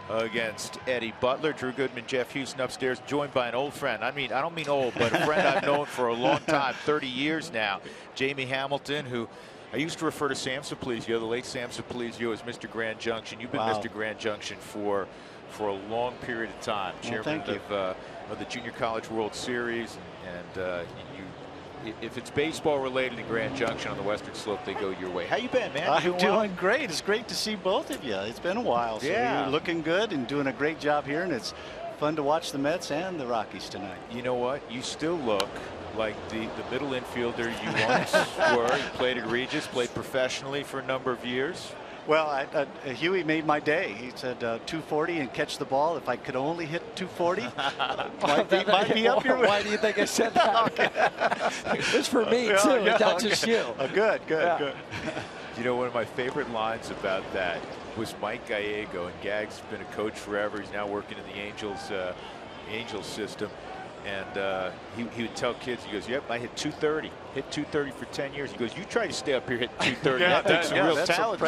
against Eddie Butler. Drew Goodman, Jeff Houston upstairs, joined by an old friend. I mean, I don't mean old, but a friend I've known for a long time, 30 years now. Jamie Hamilton, who I used to refer to Sam Simplizio, the late Sam Simplizio, as Mr. Grand Junction. You've been Mr. Grand Junction for a long period of time. Chairman of the Junior College World Series, and if it's baseball related in Grand Junction on the Western Slope, they go your way. How you been, man? I'm doing great. It's great to see both of you. It's been a while. So you're looking good and doing a great job here, and it's fun to watch the Mets and the Rockies tonight. You know what? You still look like the middle infielder you once were. You played at Regis, played professionally for a number of years. Well, Huey made my day. He said 240 and catch the ball. If I could only hit 240, might be up here. Why do you think I said that? It's for me too, not just you. Good. You know, one of my favorite lines about that was Mike Gallego, and Gag's been a coach forever. He's now working in the Angels system. And he would tell kids, he goes, "Yep, I hit 230. Hit 230 for 10 years." He goes, "You try to stay up here hitting 230. That takes some real talent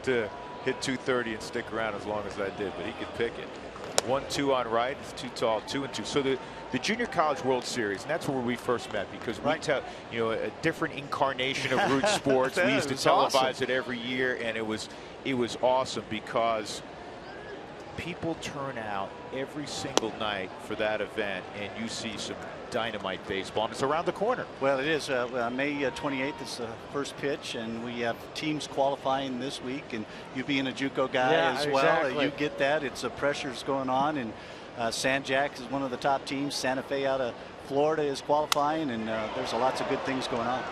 to hit 230 and stick around as long as I did." But he could pick it. 1-2 on right. It's too tall. 2-2. So the Junior College World Series, and that's where we first met, because we tell a different incarnation of Root Sports. We used to televise it every year, and it was awesome because people turn out every single night for that event, and you see some dynamite baseball, and it's around the corner. Well, it is. May 28th is the first pitch, and we have teams qualifying this week, and you being a JUCO guy as well, you get that. It's pressure's going on, and San Jacks is one of the top teams. Santa Fe out of Florida is qualifying, and there's lots of good things going on.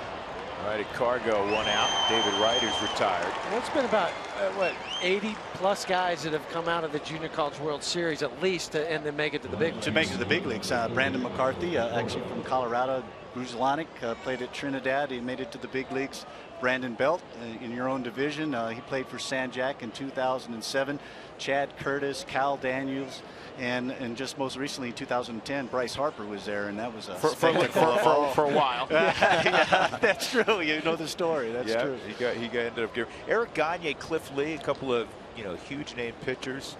All right, at Cargo, 1 out. David Ryder's retired. Well, it's been about, 80+ guys that have come out of the Junior College World Series at least and then make it to the big leagues. To make it to the big leagues. Brandon McCarthy, actually from Colorado, Bruzelanek, played at Trinidad. He made it to the big leagues. Brandon Belt in your own division. He played for San Jack in 2007. Chad Curtis, Cal Daniels, and just most recently in 2010, Bryce Harper was there, and that was a for a while. Yeah, that's true. You know the story. That's true. He ended up giving Eric Gagne, Cliff Lee, a couple of huge name pitchers.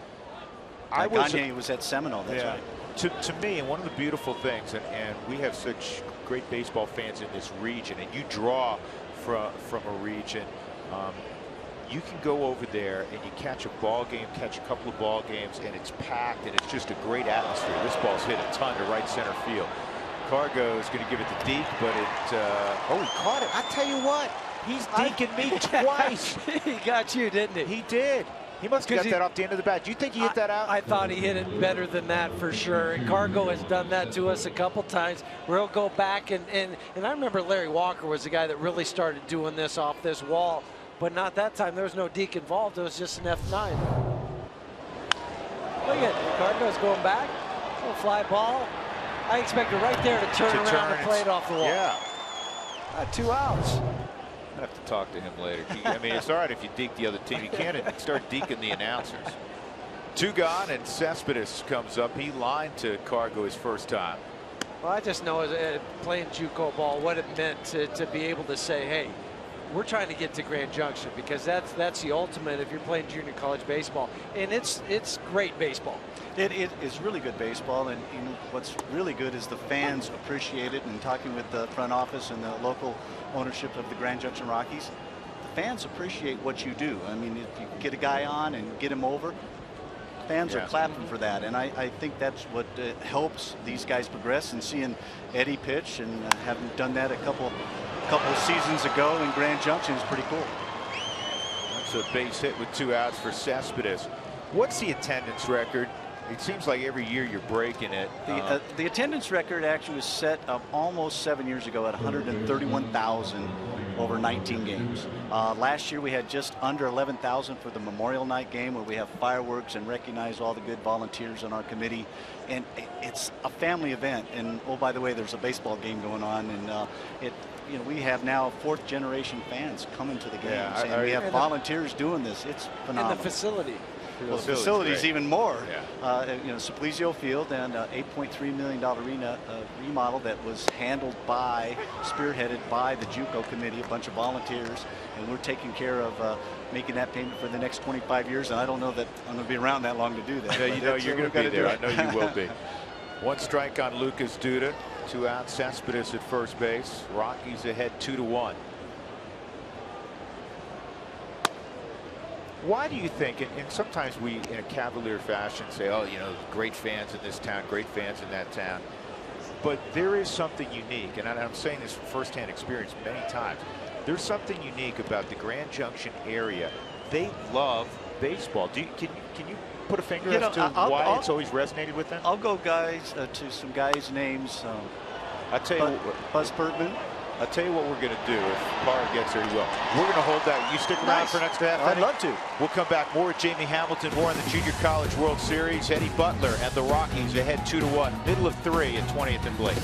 Gagne was at Seminole. That's right. To me, and one of the beautiful things, and we have such great baseball fans in this region, and you draw from a region. You can go over there and you catch a ball game, catch a couple of ball games, and it's packed, and it's just a great atmosphere. This ball's hit a ton to right center field. Cargo is going to give it to Deke, but he caught it. I tell you what, he's deking me twice. He got you, didn't he? He did. He must have got that off the end of the bat. Do you think he hit that out? I thought he hit it better than that for sure. And Cargo has done that to us a couple times where he'll go back and I remember Larry Walker was the guy that really started doing this off this wall. But not that time. There was no deke involved. It was just an F9. Look at it. Cargo's going back. Little fly ball. I expect it right there to turn around the plate off the wall. Yeah. 2 outs. I have to talk to him later. I mean, it's all right if you deke the other team. You can't start deking the announcers. 2 gone, and Cespedes comes up. He lined to Cargo his first time. Well, I just know playing JUCO ball what it meant to be able to say, hey, we're trying to get to Grand Junction, because that's the ultimate if you're playing junior college baseball, and it's great baseball. It is really good baseball, and what's really good is the fans appreciate it. And talking with the front office and the local ownership of the Grand Junction Rockies, the fans appreciate what you do. I mean, if you get a guy on and get him over, fans are clapping for that, and I think that's what helps these guys progress. And seeing Eddie pitch and having done that a couple of seasons ago in Grand Junction is pretty cool. That's a base hit with 2 outs for Cespedes. What's the attendance record? It seems like every year you're breaking it. The attendance record actually was set up almost 7 years ago at 131,000 over 19 games. Last year we had just under 11,000 for the Memorial Night game, where we have fireworks and recognize all the good volunteers on our committee. And it's a family event. And oh, by the way, there's a baseball game going on, and we have now 4th generation fans coming to the games, and we have volunteers doing this. It's phenomenal. And the facility. Well, facilities even more. Yeah. You know, Suplizio Field and $8.3 million arena remodel that was handled by, spearheaded by the JUCO committee, a bunch of volunteers, and we're taking care of making that payment for the next 25 years. And I don't know that I'm going to be around that long to do that. Yeah, you know you're going to be there. I know you will be. 1 strike on Lucas Duda, 2 out. Cespedes at first base. Rockies ahead 2-1. Why do you think, and sometimes we in a cavalier fashion say, oh, you know, great fans in this town, great fans in that town, but there is something unique, and I'm saying this from firsthand experience many times. There's something unique about the Grand Junction area. They love baseball. Can you put a finger as to why it's always resonated with them? I'll go to some guys' names. I'll tell you, Buzz Bertman. I'll tell you what we're going to do. If Carr gets there, he will. We're going to hold that. You stick around for next half I'd inning? love to. We'll come back more with Jamie Hamilton, more on the Junior College World Series. Eddie Butler and the Rockies ahead 2-1. Middle of 3 at 20th and Blake.